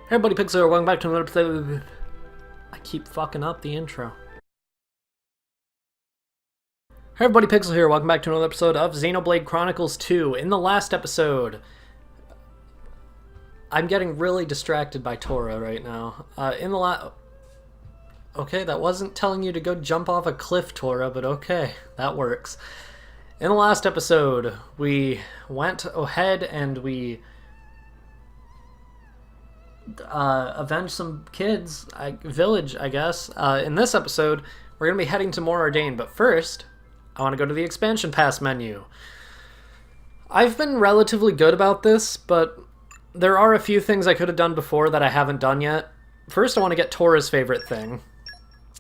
Hey everybody, Pixel here, welcome back to another episode. I keep fucking up the intro. Hey everybody, Pixel here, welcome back to another episode of Xenoblade Chronicles 2. In the last episode, I'm getting really distracted by Tora right now. Okay, that wasn't telling you to go jump off a cliff, Tora, but okay, that works. In the last episode, we went ahead and we avenge some kids, village, I guess. In this episode, we're going to be heading to More Ardain, but first, I want to go to the expansion pass menu. I've been relatively good about this, but there are a few things I could have done before that I haven't done yet. First, I want to get Tora's favorite thing,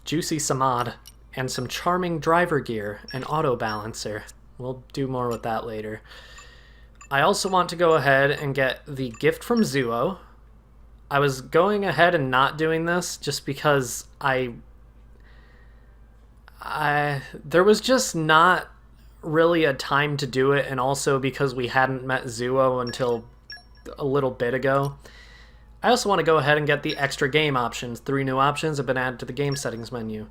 Juicy Samad, and some charming driver gear, an auto balancer. We'll do more with that later. I also want to go ahead and get the gift from Zuo. I was going ahead and not doing this just because there was just not really a time to do it, and also because we hadn't met Zuo until a little bit ago. I also want to go ahead and get the extra game options. 3 new options have been added to the game settings menu.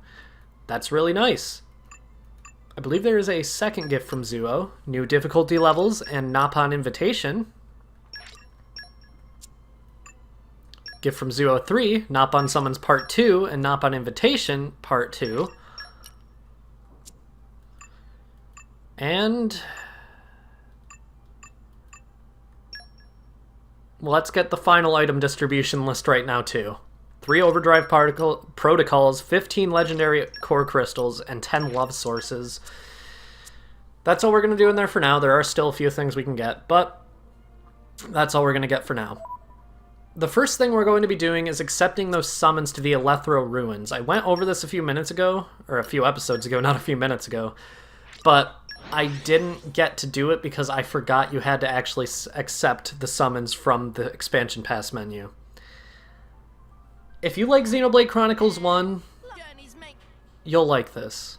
That's really nice. I believe there is a second gift from Zuo, new difficulty levels and Nappan invitation. Gift from Zuo 3, Nappan Summons Part 2, and Nappan Invitation Part 2. And let's get the final item distribution list right now, too. 3 Overdrive Protocols, 15 Legendary Core Crystals, and 10 Love Sources. That's all we're going to do in there for now. There are still a few things we can get, but that's all we're going to get for now. The first thing we're going to be doing is accepting those summons to the Olethro Ruins. I went over this a few minutes ago, or a few episodes ago, not a few minutes ago, but I didn't get to do it because I forgot you had to actually accept the summons from the expansion pass menu. If you like Xenoblade Chronicles 1, you'll like this.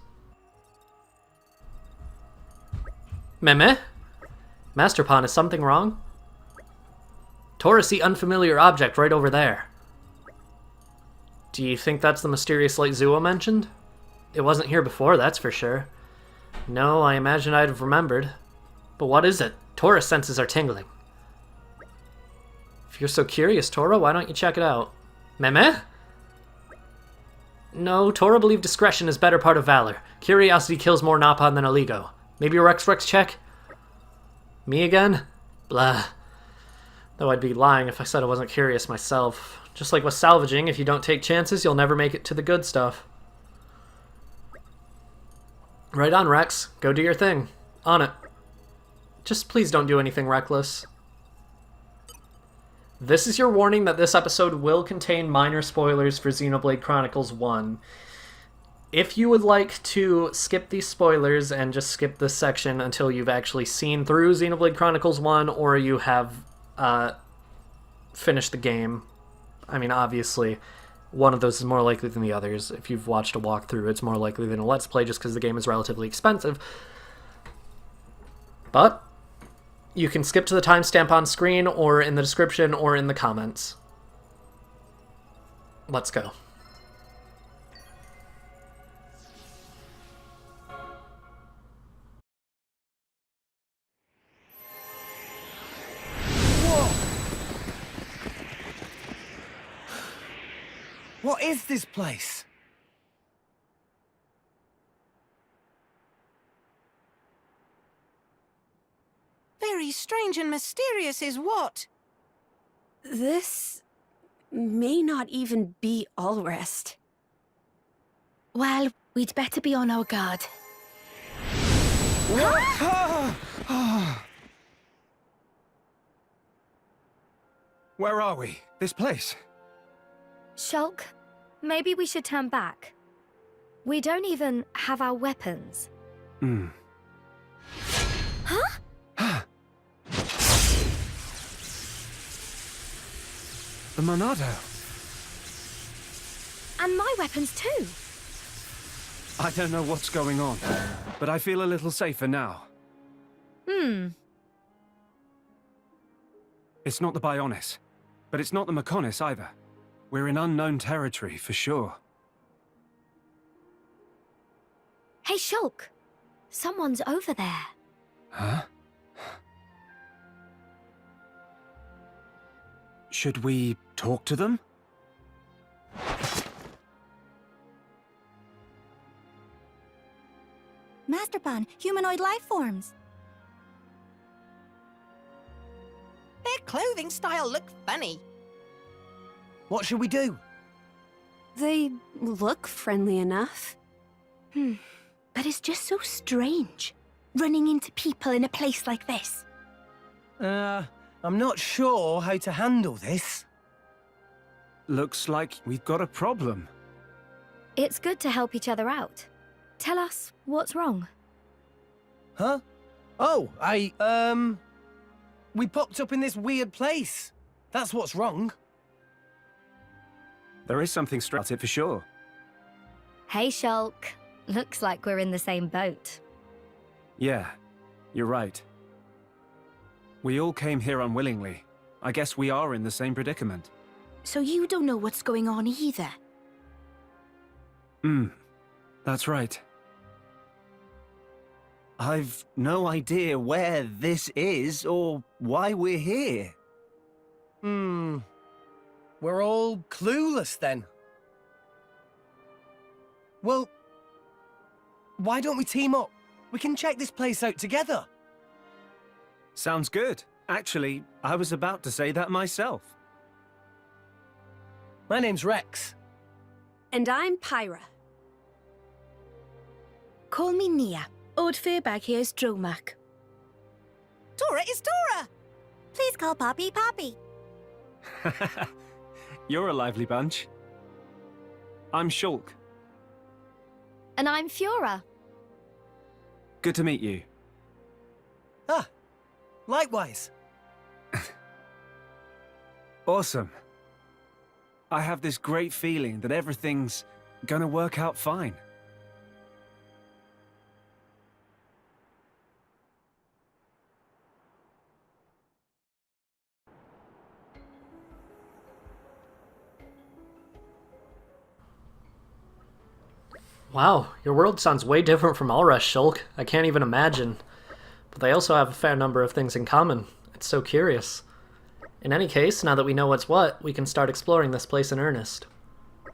Meme? Master Pawn, is something wrong? Tora, see unfamiliar object right over there. Do you think that's the mysterious light Zuo mentioned? It wasn't here before, that's for sure. No, I imagine I'd have remembered. But what is it? Tora's senses are tingling. If you're so curious, Tora, why don't you check it out? Meme? No, Tora believed discretion is better part of valor. Curiosity kills more Nappan than Oligo. Maybe a Rex check? Me again? Blah. Though I'd be lying if I said I wasn't curious myself. Just like with salvaging, if you don't take chances, you'll never make it to the good stuff. Right on, Rex. Go do your thing. On it. Just please don't do anything reckless. This is your warning that this episode will contain minor spoilers for Xenoblade Chronicles 1. If you would like to skip these spoilers and just skip this section until you've actually seen through Xenoblade Chronicles 1, or you have finish the game. I mean, obviously, one of those is more likely than the others. If you've watched a walkthrough, it's more likely than a Let's Play just because the game is relatively expensive. But you can skip to the timestamp on screen, or in the description, or in the comments. Let's go. What is this place? Very strange and mysterious is what? This may not even be Allrest. Well, we'd better be on our guard. Where are we? This place? Shulk, maybe we should turn back. We don't even have our weapons. Huh? The Monado. And my weapons too. I don't know what's going on, but I feel a little safer now. Hmm. It's not the Bionis, But it's not the Mechonis either. We're in unknown territory, for sure. Hey, Shulk. Someone's over there. Huh? Should we talk to them? Masterpan, humanoid life forms. Their clothing style look funny. What should we do? They look friendly enough. But it's just so strange, running into people in a place like this. I'm not sure how to handle this. Looks like we've got a problem. It's good to help each other out. Tell us what's wrong. Huh? Oh, we popped up in this weird place. That's what's wrong. There is something strange about it for sure. Hey, Shulk. Looks like we're in the same boat. Yeah, you're right. We all came here unwillingly. I guess we are in the same predicament. So you don't know what's going on either. That's right. I've no idea where this is or why we're here. We're all clueless then. Well, why don't we team up? We can check this place out together. Sounds good. Actually, I was about to say that myself. My name's Rex. And I'm Pyra. Call me Nia. Old Fairbag here's Dromac. Tora is Tora! Please call Poppy Poppy. You're a lively bunch. I'm Shulk. And I'm Fiora. Good to meet you. Ah, likewise. Awesome. I have this great feeling that everything's gonna work out fine. Wow, your world sounds way different from Alrest, Shulk. I can't even imagine. But they also have a fair number of things in common. It's so curious. In any case, now that we know what's what, we can start exploring this place in earnest.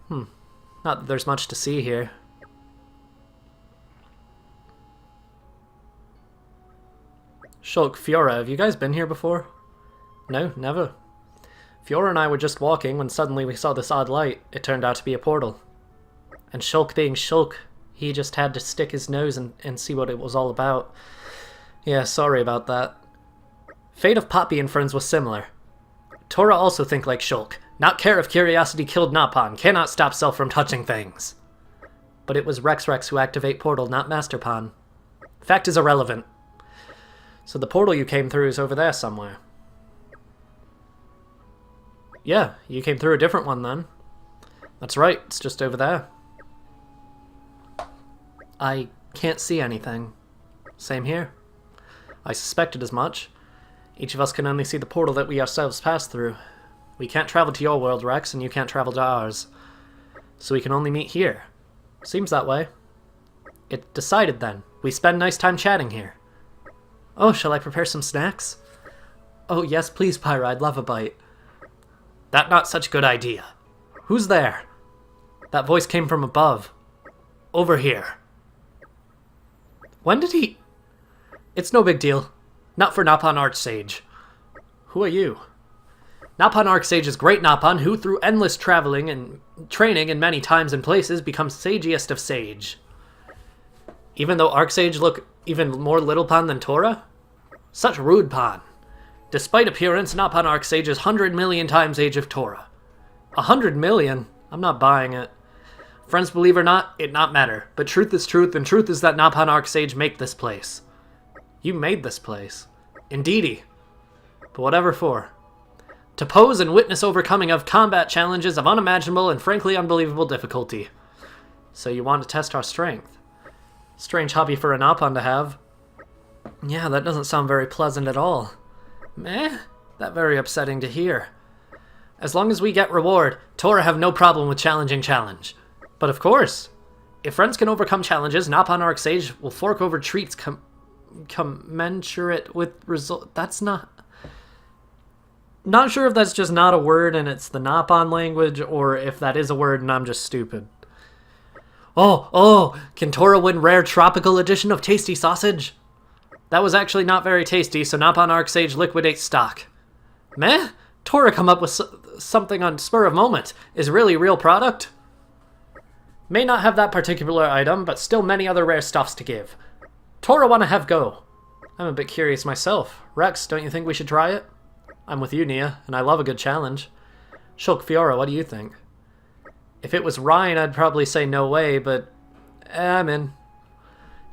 Not that there's much to see here. Shulk, Fiora, have you guys been here before? No, never. Fiora and I were just walking when suddenly we saw this odd light. It turned out to be a portal. And Shulk being Shulk, he just had to stick his nose and see what it was all about. Yeah, sorry about that. Fate of Poppy and friends was similar. Tora also think like Shulk. Not care if curiosity killed Nappan, cannot stop self from touching things. But it was Rex who activate portal, not Masterpan. Fact is irrelevant. So the portal you came through is over there somewhere. Yeah, you came through a different one then. That's right, it's just over there. I can't see anything. Same here. I suspected as much. Each of us can only see the portal that we ourselves passed through. We can't travel to your world, Rex, and you can't travel to ours. So we can only meet here. Seems that way. It decided then. We spend nice time chatting here. Oh, shall I prepare some snacks? Oh, yes, please, Pyra, I'd love a bite. That not such good idea. Who's there? That voice came from above. Over here. When did he... It's no big deal. Not for Nappan Archsage. Who are you? Nappan Archsage is great Nappan who, through endless traveling and training in many times and places, becomes sagiest of sage. Even though Archsage look even more little pan than Tora? Such rude pan. Despite appearance, Nappan Archsage is 100 million times age of Tora. 100 million? I'm not buying it. Friends believe or not, it not matter. But truth is truth, and truth is that Nappan Archsage make this place. You made this place. Indeedy. But whatever for. To pose and witness overcoming of combat challenges of unimaginable and frankly unbelievable difficulty. So you want to test our strength. Strange hobby for a Nappan to have. Yeah, that doesn't sound very pleasant at all. Meh? That very upsetting to hear. As long as we get reward, Tora have no problem with challenging challenge. But of course, if friends can overcome challenges, Napon Arcsage will fork over treats commensurate with result. That's not... Not sure if that's just not a word and it's the Napon language, or if that is a word and I'm just stupid. Oh, can Tora win rare tropical edition of tasty sausage? That was actually not very tasty, so Napon Arcsage liquidates stock. Meh? Tora come up with something on spur of moment. Is really real product? May not have that particular item, but still many other rare stuffs to give. Tora wanna have go. I'm a bit curious myself. Rex, don't you think we should try it? I'm with you, Nia, and I love a good challenge. Shulk Fiora, what do you think? If it was Ryan, I'd probably say no way, but I'm in.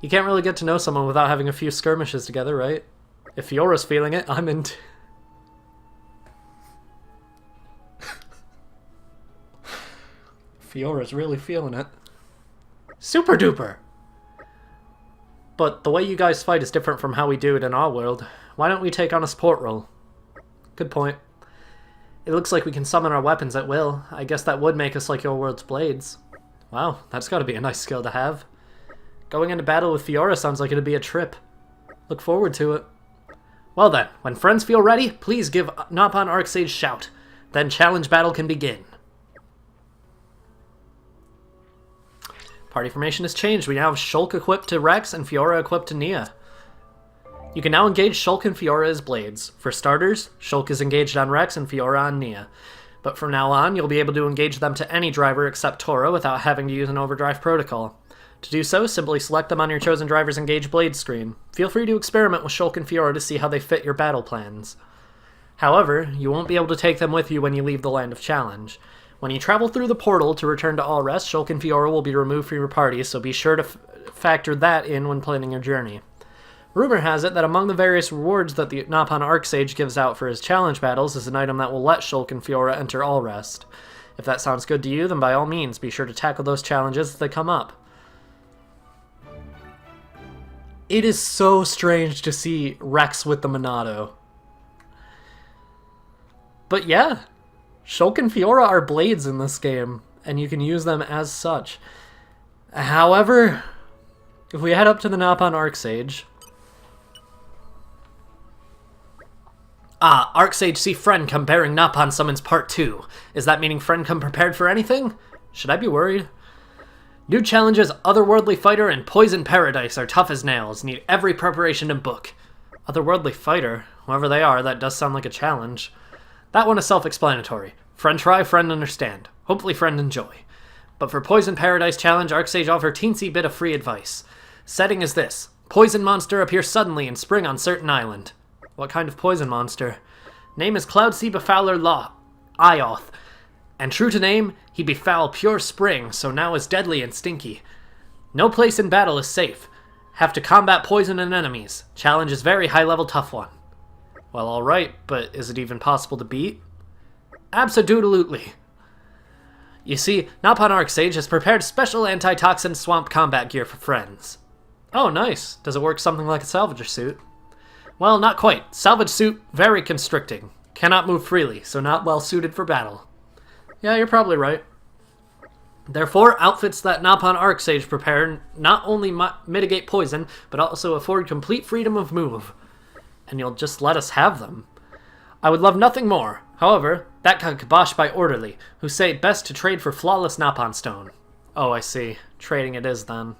You can't really get to know someone without having a few skirmishes together, right? If Fiora's feeling it, I'm in. Fiora's really feeling it. Super duper! But the way you guys fight is different from how we do it in our world. Why don't we take on a support role? Good point. It looks like we can summon our weapons at will. I guess that would make us like your world's blades. Wow, that's gotta be a nice skill to have. Going into battle with Fiora sounds like it'd be a trip. Look forward to it. Well then, when friends feel ready, please give Napon Arcsage shout. Then challenge battle can begin. Party formation has changed. We now have Shulk equipped to Rex and Fiora equipped to Nia. You can now engage Shulk and Fiora as blades. For starters, Shulk is engaged on Rex and Fiora on Nia. But from now on, you'll be able to engage them to any driver except Tora without having to use an overdrive protocol. To do so, simply select them on your chosen driver's engage blade screen. Feel free to experiment with Shulk and Fiora to see how they fit your battle plans. However, you won't be able to take them with you when you leave the Land of Challenge. When you travel through the portal to return to Allrest, Shulk and Fiora will be removed from your party, so be sure to factor that in when planning your journey. Rumor has it that among the various rewards that the Napon Arcsage gives out for his challenge battles is an item that will let Shulk and Fiora enter Allrest. If that sounds good to you, then by all means, be sure to tackle those challenges as they come up. It is so strange to see Rex with the Monado. But yeah, Shulk and Fiora are blades in this game, and you can use them as such. However, if we head up to the Napon Arcsage... Ah, Arcsage see friend come bearing Napon summons part 2. Is that meaning friend come prepared for anything? Should I be worried? New challenges Otherworldly Fighter and Poison Paradise are tough as nails, need every preparation in book. Otherworldly Fighter? Whoever they are, that does sound like a challenge. That one is self-explanatory. Friend try, friend understand. Hopefully friend enjoy. But for Poison Paradise challenge, Arcsage offer teensy bit of free advice. Setting is this. Poison monster appears suddenly in spring on certain island. What kind of poison monster? Name is Cloudsea Befouler Law, Ioth. And true to name, he befoul pure spring, so now is deadly and stinky. No place in battle is safe. Have to combat poison and enemies. Challenge is very high-level tough one. Well, alright, but is it even possible to beat? Abso-doodle-ootly. You see, Napon Arcsage has prepared special antitoxin swamp combat gear for friends. Oh, nice. Does it work something like a salvager suit? Well, not quite. Salvage suit, very constricting. Cannot move freely, so not well suited for battle. Yeah, you're probably right. Therefore, outfits that Napon Arcsage prepare not only mitigate poison, but also afford complete freedom of move. And you'll just let us have them. I would love nothing more. However, that got kiboshed by Orderly, who say it best to trade for flawless Napon Stone. Oh, I see. Trading it is, then.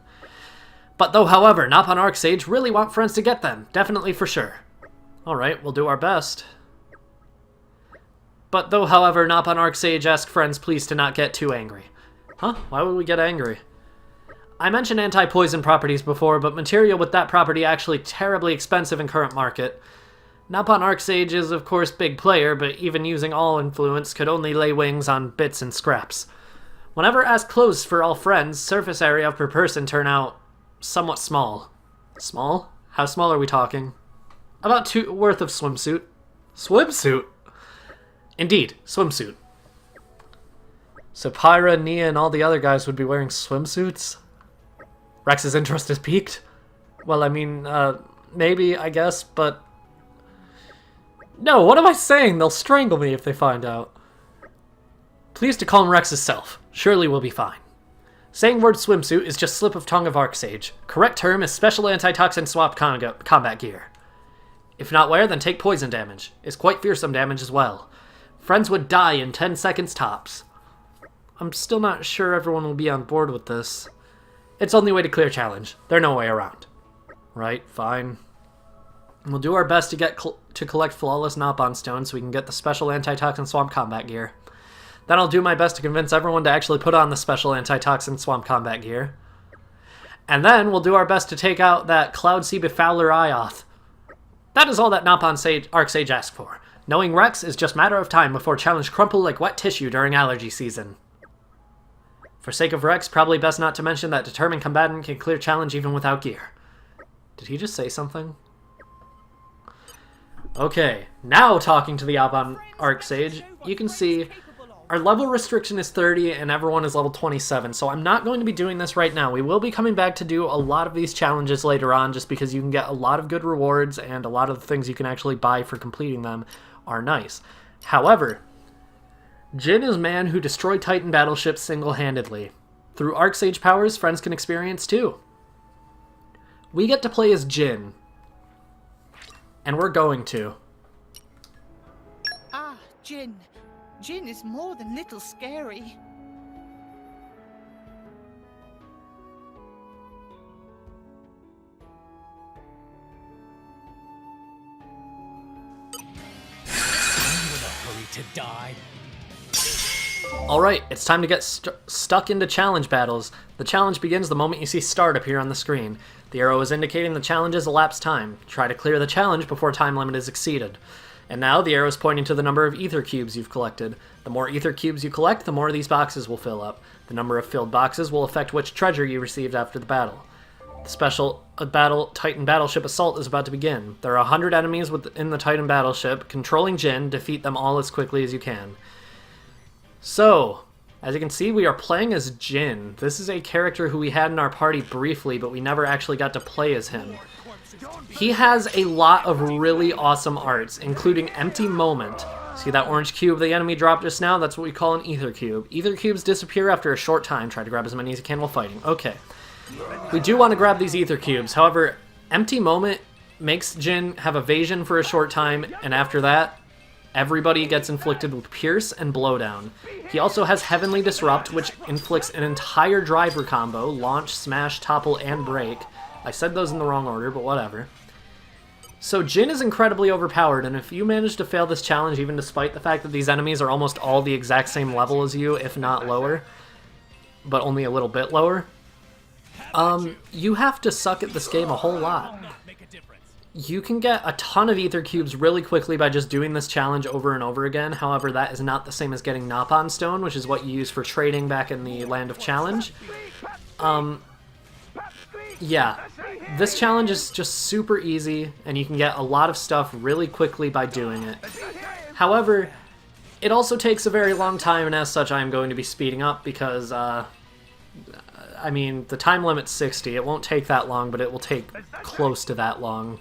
But though, however, Napon Arcsage really want friends to get them. Definitely for sure. Alright, we'll do our best. But though, however, Napon Arcsage ask friends please to not get too angry. Huh? Why would we get angry? I mentioned anti-poison properties before, but material with that property actually terribly expensive in current market. Napon Arcsage is of course big player, but even using all influence could only lay wings on bits and scraps. Whenever asked clothes for all friends, surface area per person turn out somewhat small. Small? How small are we talking? About 2 worth of swimsuit. Swimsuit? Indeed, swimsuit. So Pyra, Nia, and all the other guys would be wearing swimsuits? Rex's interest is piqued? Well, I mean, maybe, I guess, but... No, what am I saying? They'll strangle me if they find out. Pleased to calm Rex's self. Surely we'll be fine. Saying word swimsuit is just slip of tongue of Arcsage. Correct term is special antitoxin swap combat gear. If not wear, then take poison damage. It's quite fearsome damage as well. Friends would die in 10 seconds tops. I'm still not sure everyone will be on board with this. It's only way to clear challenge. There's no way around. Right, fine. We'll do our best to get to collect flawless Nopon stones so we can get the special antitoxin swamp combat gear. Then I'll do my best to convince everyone to actually put on the special antitoxin swamp combat gear. And then we'll do our best to take out that Cloud Sea Befouler Ioth. That is all that Nopon Arcsage asked for. Knowing Rex is just matter of time before challenge crumple like wet tissue during allergy season. For sake of Rex, probably best not to mention that determined combatant can clear challenge even without gear. Did he just say something? Okay, now talking to the Nopon Arcsage, you can see our level restriction is 30 and everyone is level 27, so I'm not going to be doing this right now. We will be coming back to do a lot of these challenges later on just because you can get a lot of good rewards and a lot of the things you can actually buy for completing them are nice. However, Jin is man who destroyed Titan battleships single-handedly. Through Arcsage powers, friends can experience too. We get to play as Jin, and we're going to. Ah, Jin. Jin is more than little scary. Alright, it's time to get stuck into challenge battles. The challenge begins the moment you see start appear on the screen. The arrow is indicating the challenge is elapsed time. Try to clear the challenge before time limit is exceeded. And now the arrow is pointing to the number of ether cubes you've collected. The more ether cubes you collect, the more these boxes will fill up. The number of filled boxes will affect which treasure you received after the battle. The special Titan battleship assault is about to begin. There are 100 enemies within the Titan battleship. Controlling Jin, defeat them all as quickly as you can. So, as you can see, we are playing as Jin. This is a character who we had in our party briefly, but we never actually got to play as him. He has a lot of really awesome arts, including Empty Moment. See that orange cube the enemy dropped just now? That's what we call an ether cube. Ether cubes disappear after a short time. Try to grab as many as you can while fighting. Okay. We do want to grab these ether cubes. However, Empty Moment makes Jin have evasion for a short time, and after that, everybody gets inflicted with Pierce and Blowdown. He also has Heavenly Disrupt, which inflicts an entire driver combo, launch, smash, topple, and break. I said those in the wrong order, but whatever. So Jin is incredibly overpowered, and if you manage to fail this challenge, even despite the fact that these enemies are almost all the exact same level as you, if not lower, but only a little bit lower, you have to suck at this game a whole lot. You can get a ton of ether cubes really quickly by just doing this challenge over and over again. However, that is not the same as getting Nopon Stone, which is what you use for trading back in the Land of Challenge. Yeah, this challenge is just super easy, and you can get a lot of stuff really quickly by doing it. However, it also takes a very long time, and as such, I am going to be speeding up because, I mean, the time limit's 60. It won't take that long, but it will take close to that long.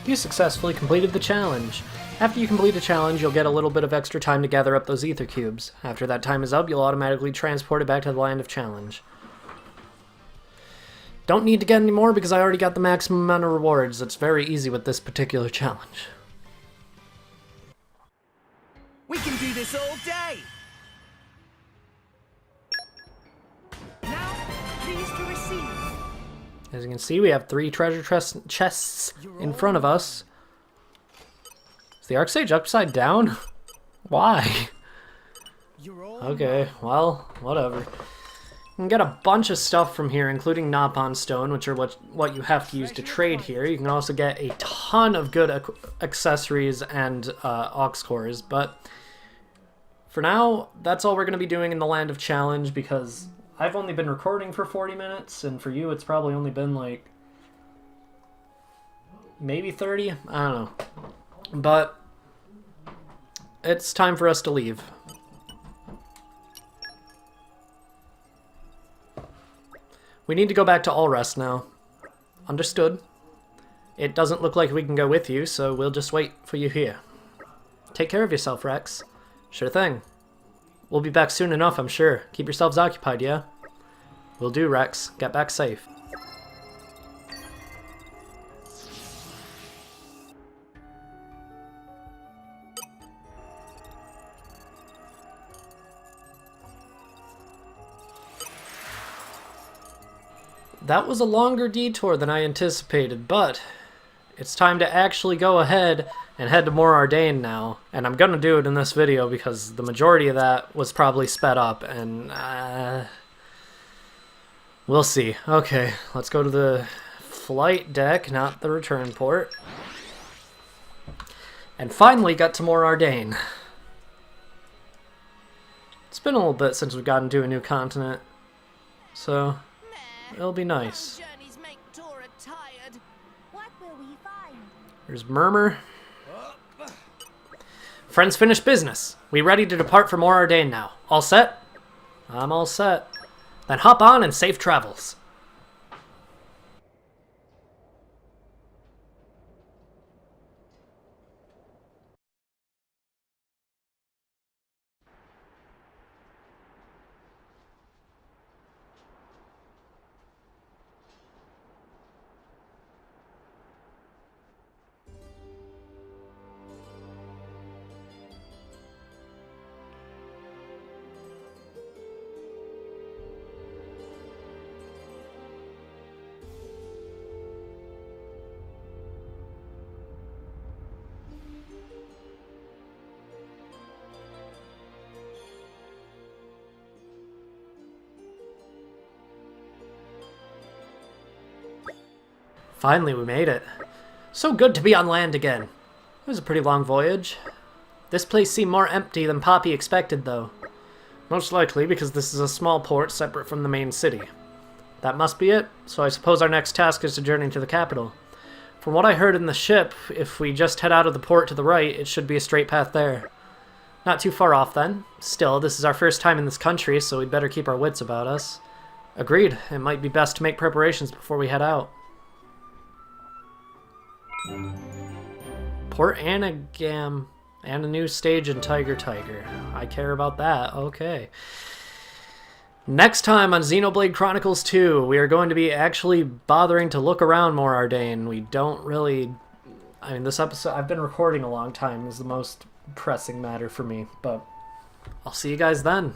You successfully completed the challenge. After you complete a challenge, you'll get a little bit of extra time to gather up those ether cubes. After that time is up, you'll automatically transport it back to the land of challenge. Don't need to get any more because I already got the maximum amount of rewards. It's very easy with this particular challenge. We can do this all day! Now, please to receive. As you can see, we have 3 treasure chests in front of us. Is the Arc Sage upside down? Why? Okay, well, whatever. You can get a bunch of stuff from here, including Napon Stone, which are what you have to use to trade here. You can also get a ton of good accessories and aux cores, but for now, that's all we're going to be doing in the Land of Challenge, because I've only been recording for 40 minutes, and for you, it's probably only been like maybe 30? I don't know. But it's time for us to leave. We need to go back to Allrest now. Understood. It doesn't look like we can go with you, so we'll just wait for you here. Take care of yourself, Rex. Sure thing. We'll be back soon enough, I'm sure. Keep yourselves occupied, yeah? Will do, Rex. Get back safe. That was a longer detour than I anticipated, but it's time to actually go ahead and head to Mor Ardain now. And I'm gonna do it in this video because the majority of that was probably sped up, and we'll see. Okay, let's go to the flight deck, not the return port. And finally got to Mor Ardain. It's been a little bit since we've gotten to a new continent, so it'll be nice. Journeys make Tora tired. What will we find? There's Murmur. Friends finished business. We ready to depart for Mor Ardain now. All set? I'm all set. Then hop on and safe travels. Finally, we made it. So good to be on land again. It was a pretty long voyage. This place seemed more empty than Poppy expected, though. Most likely because this is a small port separate from the main city. That must be it, so I suppose our next task is to journey to the capital. From what I heard in the ship, if we just head out of the port to the right, it should be a straight path there. Not too far off, then. Still, this is our first time in this country, so we'd better keep our wits about us. Agreed. It might be best to make preparations before we head out. Port Anagam and a new stage in Tiger. I care about that. Okay. Next time on Xenoblade Chronicles 2, we are going to be actually bothering to look around Mor Ardain. We don't really... I mean, this episode... I've been recording a long time is the most pressing matter for me, but I'll see you guys then.